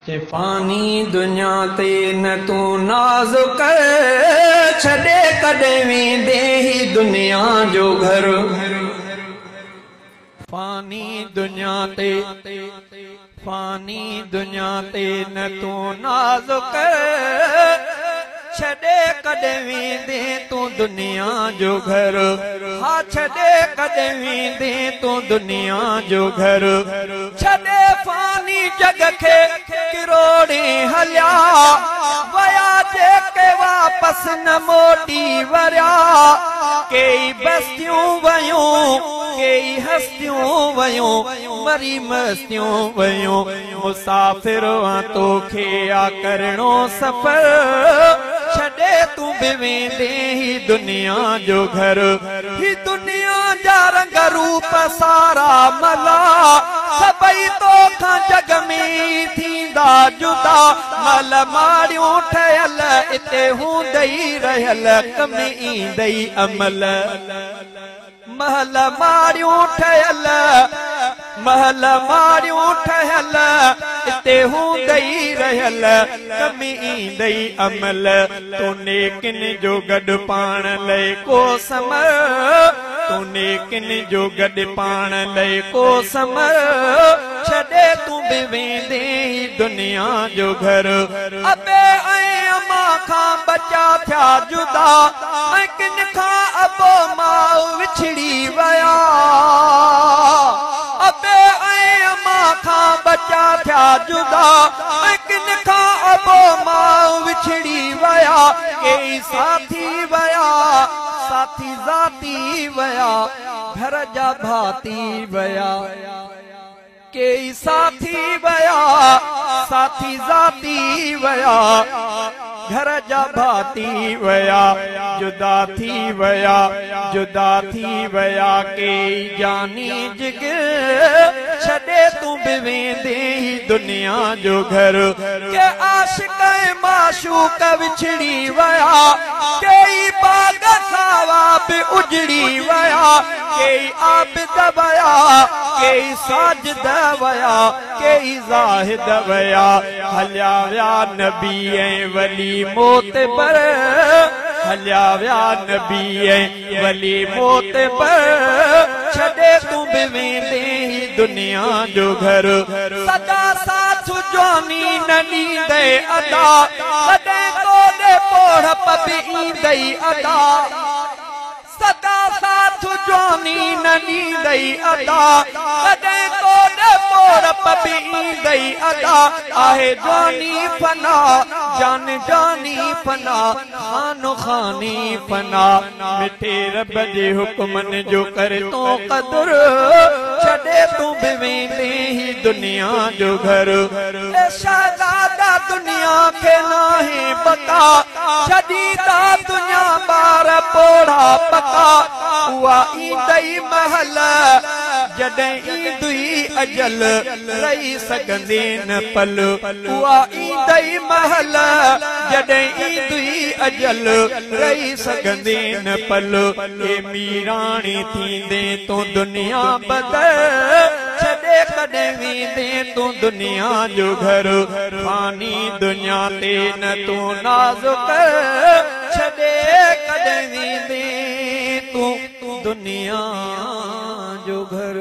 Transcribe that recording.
फानी दुनिया ते न तू नाज़ कर, छॾे कॾहिं वेंदे ही दुनिया जो घर। फानी दुनिया ते न तू नाज़ कर, छॾे कॾहिं वेंदे तू दुनिया जो घर। हा छॾे कॾहिं वेंदे तू दुनिया जो घर। छॾे फानी जग खे किरोड़े हलिया, वया जेके वापस न मोटी वरिया। कई बस्तियों वयूं, कई हस्तियों वयूं, मरी मस्तियों वयूं। मुसाफ़िर तोखे आ करणो सफ़र, छॾे तू बि वेंदे ही दुनिया जो घर। ही दुनिया जा रंग रूप सारा मला, सभई तोखां जग में थींदा जुदा। मल माड़ियूं ठहियल इते हूंदई रहियल, कम ईंदई अमल। महल माड़ियूं ठहियल, महल माड़ियूं ठहियल इते हूंदई रहियल, कम ईंदई अमल। तू नेकिन जो गॾु पाण लइ को समर, तू नेकिन जो गॾु पाण लइ को समर। छॾे तू बि वेंदे दुनिया जो घर। अबे ऐं अमा खां बचा थिया जुदा, ऐं किन खां अबो माउ विछड़ी वया। अबे ऐं अमा खां बचा थिया जुदा, ऐं किन खां अबो माउ विछड़ी वया। कई साथी वया, साथी ज़ाती वया, घर जा भाती वया। कई साथी वया, साथी ज़ाती वया, घर जा भाती वया। जुदा थी वया, जुदा थी वया कई जानी जिगर। छॾे तू बि वेंदे ही दुनिया जो घर। के आशिक़ माशूक विछड़ी वया, कई बाग सावा बि उजड़ी वया। कई आबिद वया, कई साजिद वया, कई ज़ाहिद वया। हलिया विया नबी ऐं वली मोतबर, हलिया विया नबी ऐं वली मोतबर। छॾे तू बि वेंदे ही दुनिया जो घर। सदा साथ जवानी न ॾींदे अदा, कॾहिं कोॾे पोढ़प बि ईंदई अदा। सदा साथ जवानी न ॾींदई अदा, कॾहिं कोॾे पोढ़प बि ईंदई अदा। आहे जवानी फना, जान जानी फना, खानो खानी फना। मिठे रब जे हुक्मन जो कर तो कदर, छॾे तू बि वेंदे ही दुनिया जो घर। शहज़ादा दुनिया खे नाहे बका, छॾींदा दुनिया ॿार पोढ़ा पका। उहा ईंदई महल जॾहिं ईंदुई अजल, रही सघंदे न पल। उहा ईंदई महल जॾहिं ईंदुई अजल, रही सघंदे न पल। ए मीराणी थींदे तूं दुनिया बदल, छॾे कॾहिं वेंदे तूं दुनिया जो घर। फानी दुनिया ते न तूं नाज़ कर, छॾे कॾहिं वेंदे तूं दुनिया जो घर।